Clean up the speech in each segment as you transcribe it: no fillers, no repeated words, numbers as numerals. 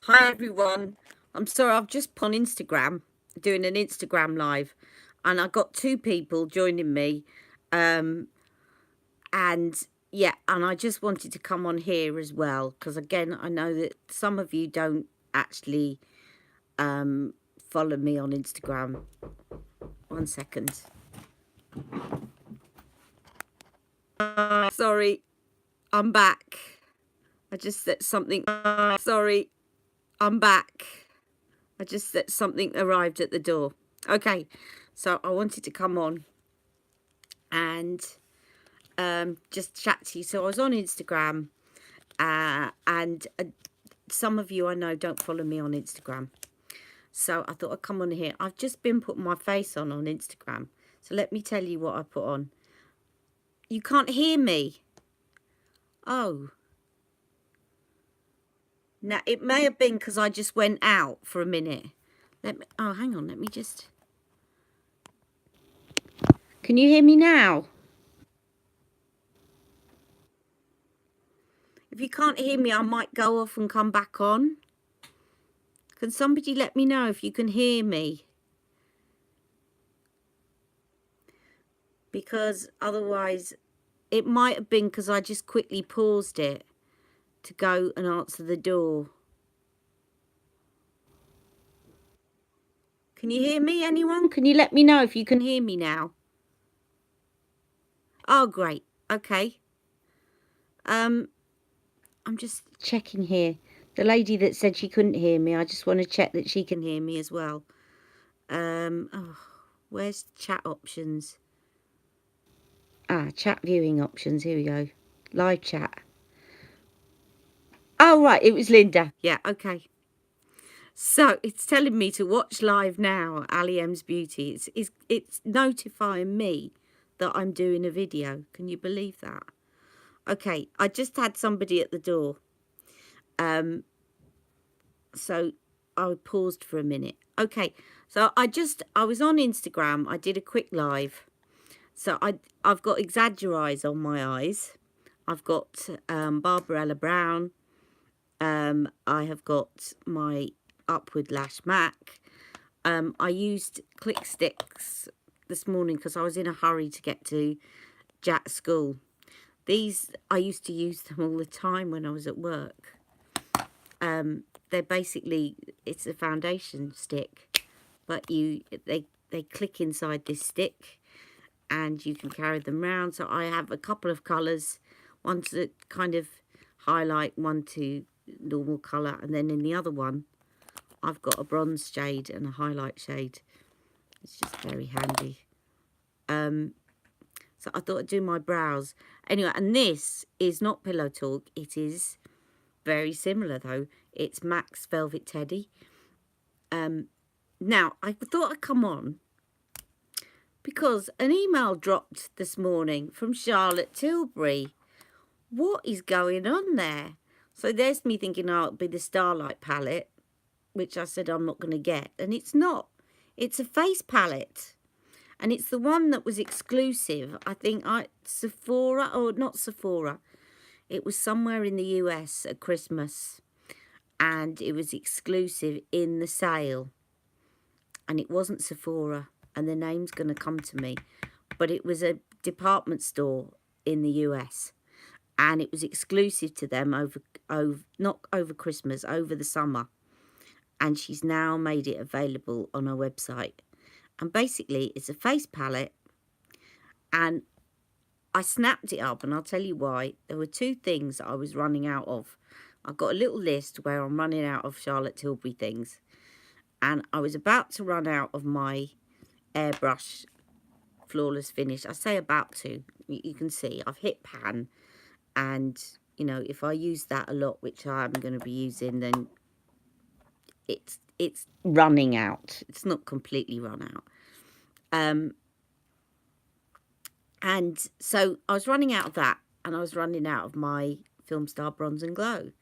Hi everyone. I'm sorry, I've just put on Instagram doing an Instagram live and I got two people joining me. Um and yeah, and I just wanted to come on here as well because again, I know that some of you don't actually follow me on Instagram. 1 second. Sorry, I'm back. I just said something. Sorry, I'm back. I just said something arrived at the door. Okay, so I wanted to come on and just chat to you. So I was on Instagram, and some of you I know don't follow me on Instagram. So I thought I'd come on here. I've just been putting my face on Instagram. So let me tell you what I put on. You can't hear me. Oh, now it may have been because I just went out for a minute. Let me. Oh, hang on. Let me just. Can you hear me now? If you can't hear me, I might go off and come back on. Can somebody let me know if you can hear me? Because otherwise, it might have been because I just quickly paused it to go and answer the door. Can you hear me, anyone? Can you let me know if you can hear me now? Oh, great. Okay. I'm just checking here. The lady that said she couldn't hear me, I just want to check that she can hear me as well. Oh, where's chat options? Chat viewing options. Here we go. Live chat. Oh, right. It was Linda. Yeah, okay. So it's telling me to watch live now, Ali M's Beauty. It's notifying me that I'm doing a video. Can you believe that? Okay, I just had somebody at the door. So I paused for a minute. Okay, so I was on Instagram. I did a quick live. So I've got Exaggerize on my eyes. I've got Barbarella Brown. I have got my Upward Lash MAC. I used Click Sticks this morning because I was in a hurry to get to Jack's school. These, I used to use them all the time when I was at work. They're basically, it's a foundation stick, but they click inside this stick and you can carry them around. So I have a couple of colours, one to kind of highlight, one to normal colour, and then in the other one I've got a bronze shade and a highlight shade. It's just very handy. So I thought I'd do my brows. Anyway, and this is not Pillow Talk. It is very similar though. It's Max Velvet Teddy. Now, I thought I'd come on because an email dropped this morning from Charlotte Tilbury. What is going on there? So there's me thinking, oh, it'll be the Starlight palette, which I said I'm not going to get. And it's not. It's a face palette. And it's the one that was exclusive. I think Sephora, or not Sephora. It was somewhere in the US at Christmas. And it was exclusive in the sale. And it wasn't Sephora. And the name's going to come to me. But it was a department store in the US. And it was exclusive to them not over Christmas, over the summer. And she's now made it available on her website. And basically, it's a face palette. And I snapped it up, and I'll tell you why. There were two things that I was running out of. I've got a little list where I'm running out of Charlotte Tilbury things. And I was about to run out of my airbrush flawless finish. I say about to. You can see I've hit pan. And, you know, if I use that a lot, which I'm going to be using, then it's running out. It's not completely run out. And so I was running out of that, and I was running out of my Filmstar Bronze and Glow.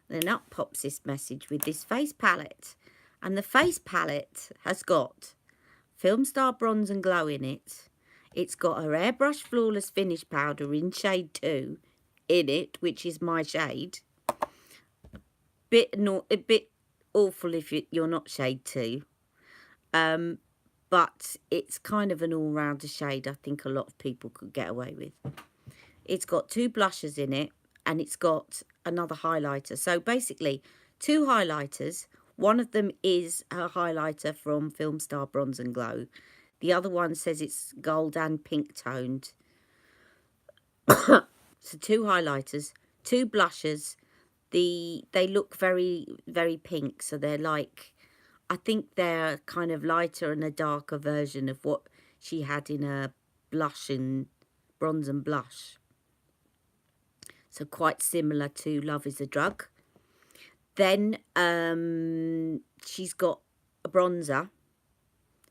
Then up pops this message with this face palette. And the face palette has got Filmstar Bronze and Glow in it. It's got her Airbrush Flawless Finish Powder in shade 2 in it, which is my shade. A bit awful if you're not shade 2. But it's kind of an all-rounder shade I think a lot of people could get away with. It's got 2 blushes in it, and it's got another highlighter. So basically, 2 highlighters. One of them is a highlighter from Filmstar Bronze and Glow. The other one says it's gold and pink toned. So 2 highlighters, 2 blushes. They look very, very pink. So they're like, I think they're kind of lighter and a darker version of what she had in her blush and bronze and blush. So quite similar to Love is a Drug. Then she's got a bronzer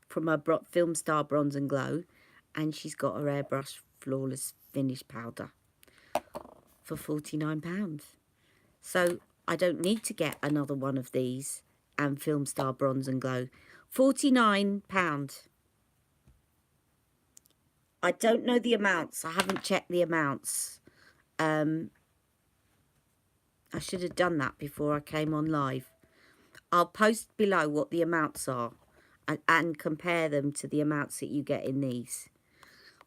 from her Filmstar Bronze and Glow. And she's got her Airbrush Flawless Finish Powder for £49. So I don't need to get another one of these and Filmstar Bronze and Glow. £49. I don't know the amounts. I haven't checked the amounts. I should have done that before I came on live. I'll post below what the amounts are and compare them to the amounts that you get in these.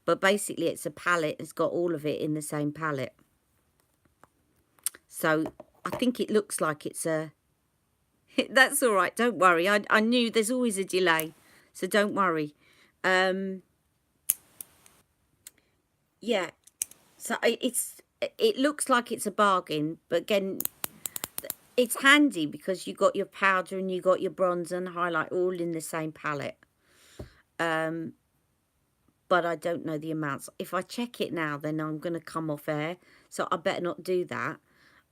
But basically it's a palette. It's got all of it in the same palette. So I think it looks like it's a... That's all right. Don't worry. I knew there's always a delay. So don't worry. Yeah. So it looks like it's a bargain. But again, it's handy because you got your powder and you got your bronzer and highlight all in the same palette. But I don't know the amounts. If I check it now, then I'm going to come off air. So I better not do that.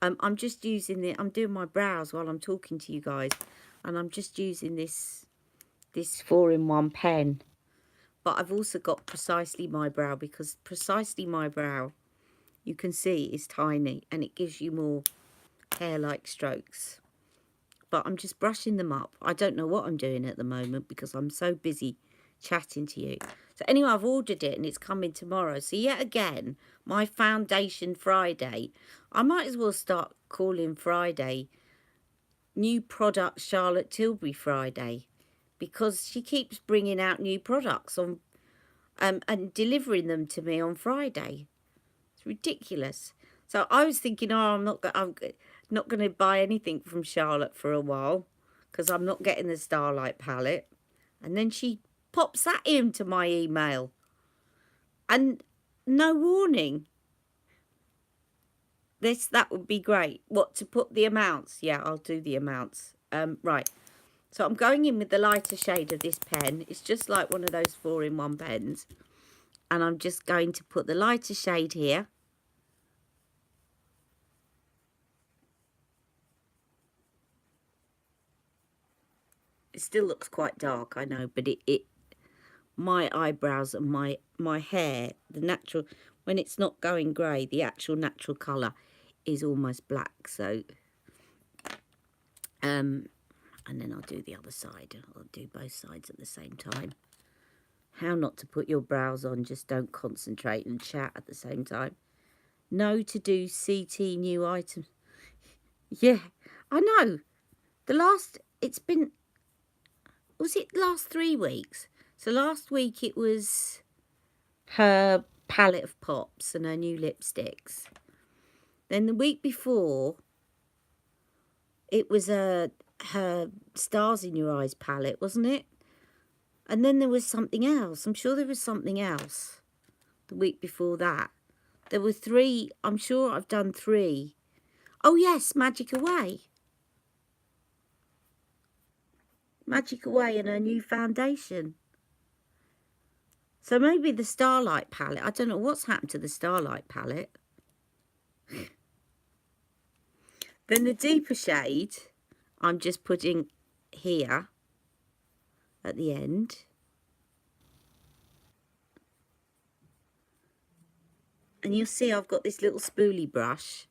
I'm just using I'm doing my brows while I'm talking to you guys. And I'm just using this 4-in-1 pen. But I've also got Precisely My Brow, because Precisely My Brow, you can see, is tiny. And it gives you more hair-like strokes. But I'm just brushing them up. I don't know what I'm doing at the moment because I'm so busy chatting to you. So anyway, I've ordered it and it's coming tomorrow. So yet again, my Foundation Friday, I might as well start calling Friday New Product Charlotte Tilbury Friday, because she keeps bringing out new products on and delivering them to me on Friday. It's ridiculous. So I was thinking, oh, I'm not going to buy anything from Charlotte for a while because I'm not getting the Starlight palette. And then she pops that into my email. And no warning. That would be great. What, to put the amounts? Yeah, I'll do the amounts. Right. So I'm going in with the lighter shade of this pen. It's just like one of those 4-in-1 pens. And I'm just going to put the lighter shade here. It still looks quite dark, I know, but my eyebrows and my hair, the natural, when it's not going grey, the actual natural colour is almost black. So and then I'll do the other side. I'll do both sides at the same time. How not to put your brows on, just don't concentrate and chat at the same time. No to do CT new items. Yeah, I know. It's been, was it last 3 weeks? So last week it was her palette of pops and her new lipsticks. Then the week before, it was her Stars in Your Eyes palette, wasn't it? And then there was something else. I'm sure there was something else the week before that. There were 3. I'm sure I've done 3. Oh, yes, Magic Away. Magic Away and her new foundation. So maybe the Starlight palette. I don't know what's happened to the Starlight palette. Then the deeper shade, I'm just putting here at the end. And you'll see I've got this little spoolie brush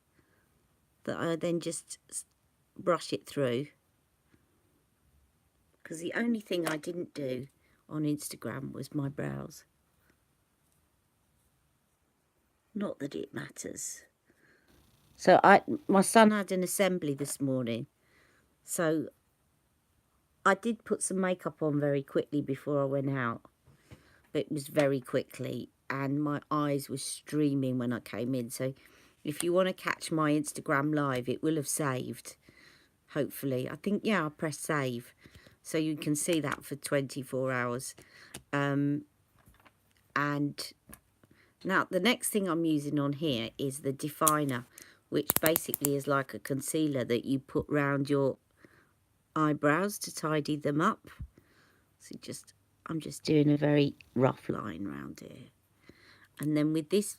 that I then just brush it through. Because the only thing I didn't do on Instagram was my brows. Not that it matters. So my son had an assembly this morning. So I did put some makeup on very quickly before I went out. But it was very quickly. And my eyes were streaming when I came in. So if you want to catch my Instagram live, it will have saved. Hopefully. I think, yeah, I'll press save. So you can see that for 24 hours. And now the next thing I'm using on here is the Definer, which basically is like a concealer that you put round your eyebrows to tidy them up. So I'm just doing a very rough line round here. And then with this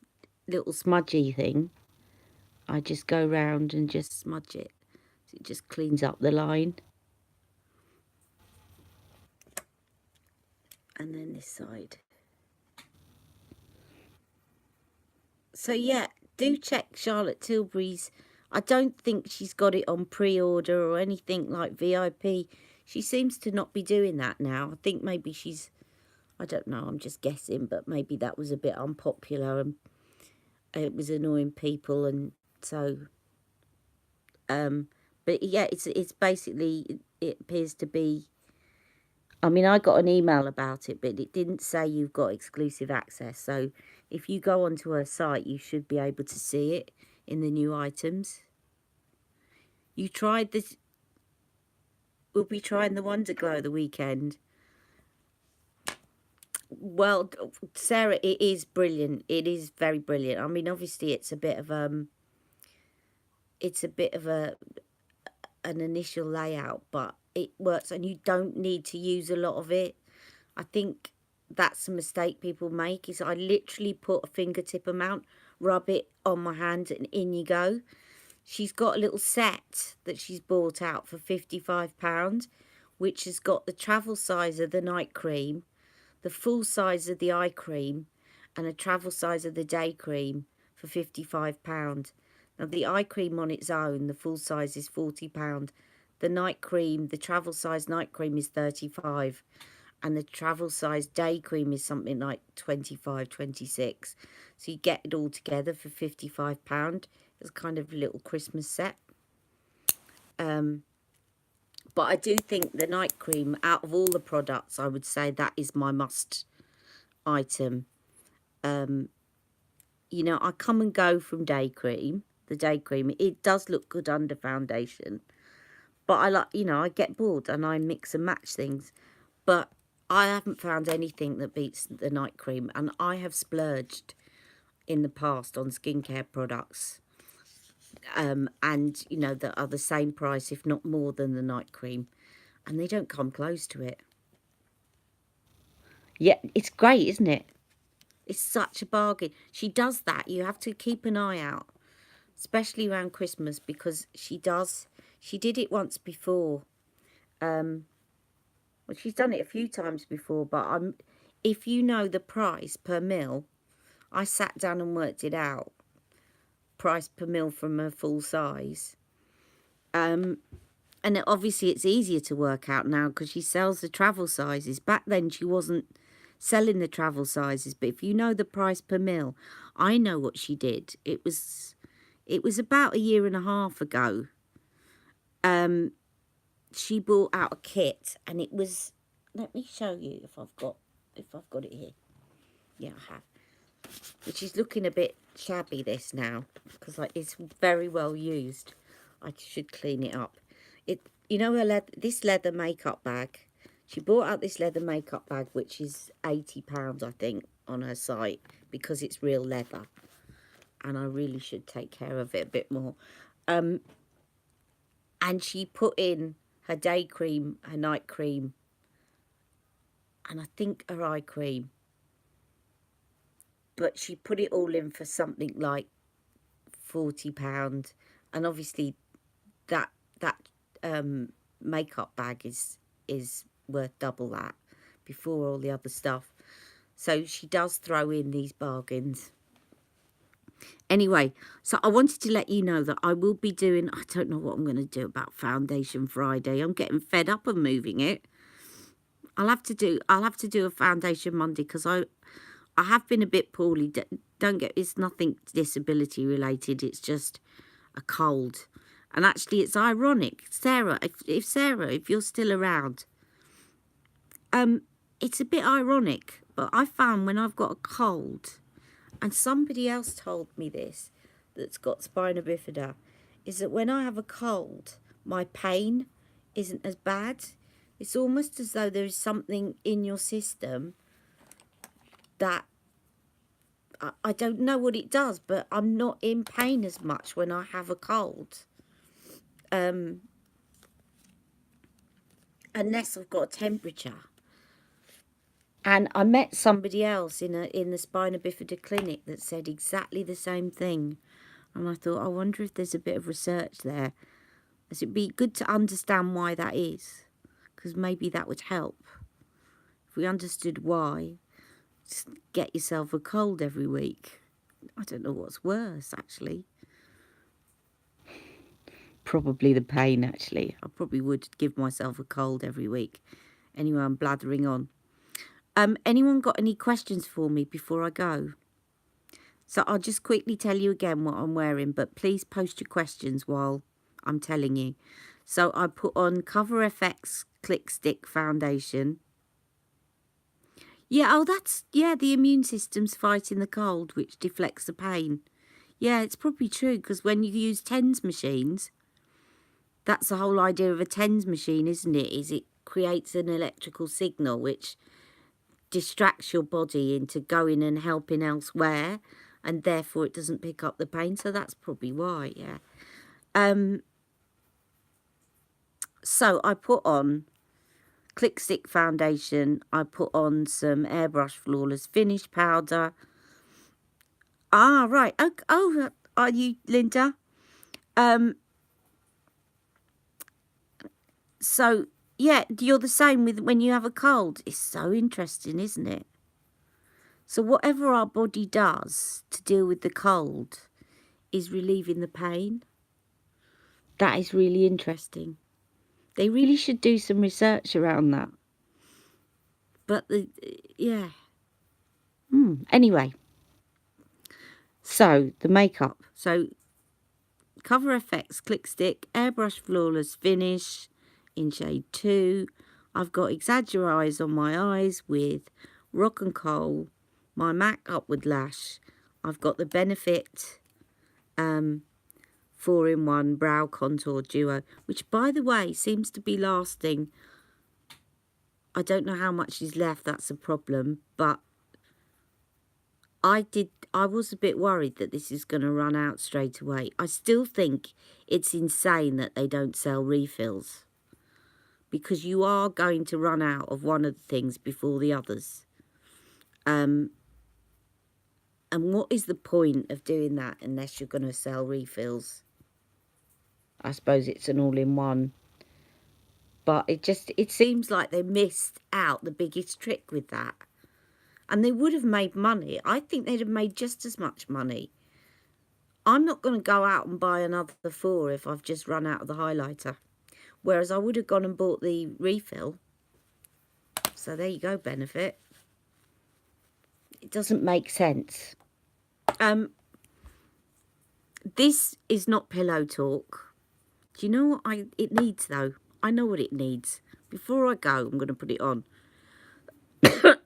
little smudgy thing, I just go round and just smudge it. So it just cleans up the line. And then this side. So yeah, do check Charlotte Tilbury's. I don't think she's got it on pre-order or anything like VIP. She seems to not be doing that now. I think maybe she's, I don't know, I'm just guessing, but maybe that was a bit unpopular and it was annoying people, and so but yeah, it's basically, it appears to be, I mean, I got an email about it, but it didn't say you've got exclusive access. So if you go onto her site, you should be able to see it in the new items. You tried this, we'll be trying the Wonder Glow the weekend. Well, Sarah, it is brilliant. It is very brilliant. I mean, obviously it's a bit of an initial layout, but it works, and you don't need to use a lot of it. I think that's a mistake people make, is I literally put a fingertip amount, rub it on my hand, and in you go. She's got a little set that she's bought out for £55, which has got the travel size of the night cream, the full size of the eye cream, and a travel size of the day cream for £55. Now, the eye cream on its own, the full size, is £40. The night cream, the travel size night cream, is £35. And the travel size day cream is something like £25, £26. So you get it all together for £55. It's kind of a little Christmas set. But I do think the night cream, out of all the products, I would say that is my must item. You know, I come and go from day cream. The day cream, it does look good under foundation. But I like, you know, I get bored and I mix and match things. But I haven't found anything that beats the night cream. And I have splurged in the past on skincare products. And, you know, that are the same price, if not more than the night cream. And they don't come close to it. Yeah, it's great, isn't it? It's such a bargain. She does that. You have to keep an eye out, especially around Christmas, because she did it once before. Well, she's done it a few times before, but if you know the price per mil, I sat down and worked it out. Price per mil from her full size. And obviously it's easier to work out now because she sells the travel sizes. Back then she wasn't selling the travel sizes, but if you know the price per mil, I know what she did. It was about 1.5 years ago. She bought out a kit, and it was, let me show you if I've got it here. Yeah, I have. Which is looking a bit shabby, this now, because like it's very well used. I should clean it up. You know, this leather makeup bag. She bought out this leather makeup bag, which is £80, I think, on her site, because it's real leather. And I really should take care of it a bit more. And she put in her day cream, her night cream, and I think her eye cream. But she put it all in for something like £40. And obviously that makeup bag is worth double that before all the other stuff. So she does throw in these bargains. Anyway, so I wanted to let you know that I will be doing, I don't know what I'm going to do about Foundation Friday. I'm getting fed up of moving it. I'll have to do a Foundation Monday, because I have been a bit poorly. It's nothing disability related. It's just a cold. And actually, it's ironic. Sarah, if you're still around, It's a bit ironic, but I found when I've got a cold, and somebody else told me this that's got spina bifida, is that when I have a cold, my pain isn't as bad. It's almost as though there is something in your system that I don't know what it does, but I'm not in pain as much when I have a cold. Unless I've got a temperature. And I met somebody else in the spina bifida clinic that said exactly the same thing. And I thought, I wonder if there's a bit of research there. As it'd be good to understand why that is, because maybe that would help. If we understood why, just get yourself a cold every week. I don't know what's worse, actually. Probably the pain, actually. I probably would give myself a cold every week. Anyway, I'm blathering on. Anyone got any questions for me before I go? So I'll just quickly tell you again what I'm wearing, but please post your questions while I'm telling you. So I put on Cover FX Click Stick Foundation. Yeah, the immune system's fighting the cold, which deflects the pain. Yeah, it's probably true, because when you use TENS machines, that's the whole idea of a TENS machine, isn't it? Is it creates an electrical signal which distracts your body into going and helping elsewhere, and therefore it doesn't pick up the pain. So that's probably why, yeah. So I put on Click Stick Foundation. I put on some Airbrush Flawless Finish powder. Ah, right. Oh, are you, Linda? So, yeah, you're the same with when you have a cold. It's so interesting, isn't it? So whatever our body does to deal with the cold is relieving the pain. That is really interesting. They really should do some research around that. But, yeah. Anyway. So, the makeup. So, Cover FX Click Stick, Airbrush Flawless Finish in shade 2. I've got Exaggerize on my eyes with Rock and Coal, my MAC Upward Lash. I've got the Benefit 4-in-1 Brow Contour Duo, which, by the way, seems to be lasting. I don't know how much is left, that's a problem, but I was a bit worried that this is going to run out straight away. I still think it's insane that they don't sell refills, because you are going to run out of one of the things before the others. And what is the point of doing that unless you're going to sell refills? I suppose it's an all-in-one. But it seems like they missed out the biggest trick with that. And they would have made money. I think they'd have made just as much money. I'm not going to go out and buy another 4 if I've just run out of the highlighter. Whereas I would have gone and bought the refill. So there you go, Benefit. It doesn't make sense. This is not pillow talk. Do you know what it needs, though? I know what it needs. Before I go, I'm going to put it on.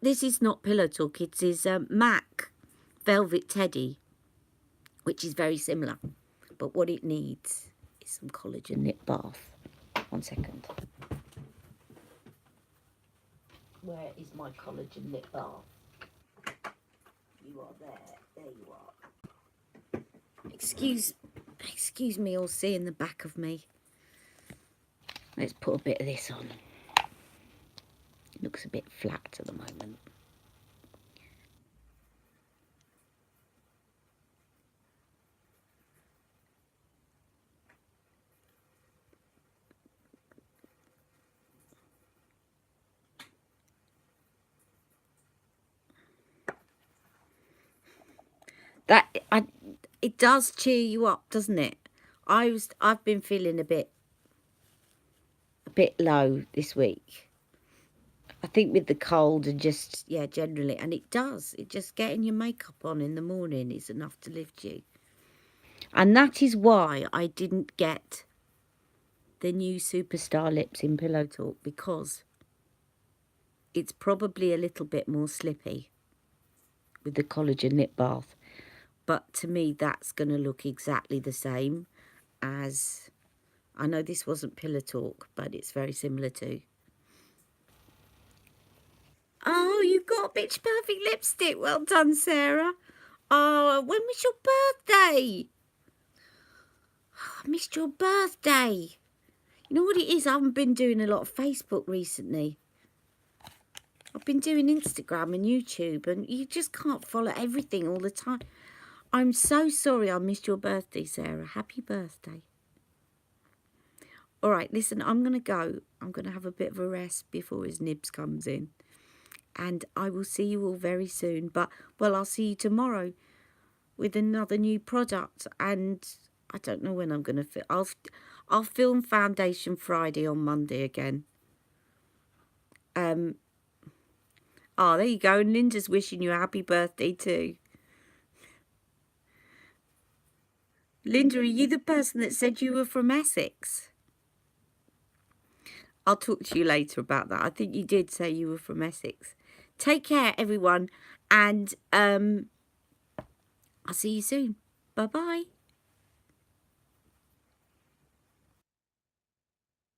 This is not pillow talk. It is MAC Velvet Teddy, which is very similar. But what it needs is some collagen lip bath. 1 second. Where is my collagen lip bath? You are there. There you are. Excuse me, all seeing the back of me. Let's put a bit of this on. It looks a bit flat at the moment. It does cheer you up, doesn't it? I've been feeling a bit low this week. I think with the cold and just, yeah, generally. And it does. It just getting your makeup on in the morning is enough to lift you. And that is why I didn't get the new Superstar lips in Pillow Talk, because it's probably a little bit more slippy with the collagen nip bath. But to me, that's going to look exactly the same as... I know this wasn't Pillow Talk, but it's very similar to... Oh, you've got Bitch Perfect lipstick. Well done, Sarah. Oh, when was your birthday? Oh, I missed your birthday. You know what it is? I haven't been doing a lot of Facebook recently. I've been doing Instagram and YouTube, and you just can't follow everything all the time. I'm so sorry I missed your birthday, Sarah. Happy birthday. All right, listen, I'm going to go. I'm going to have a bit of a rest before his nibs comes in. And I will see you all very soon. But, well, I'll see you tomorrow with another new product. And I don't know when I'm going to film. I'll film Foundation Friday on Monday again. Oh, there you go. And Linda's wishing you a happy birthday too. Linda, are you the person that said you were from Essex? I'll talk to you later about that. I think you did say you were from Essex. Take care, everyone. And I'll see you soon. Bye-bye.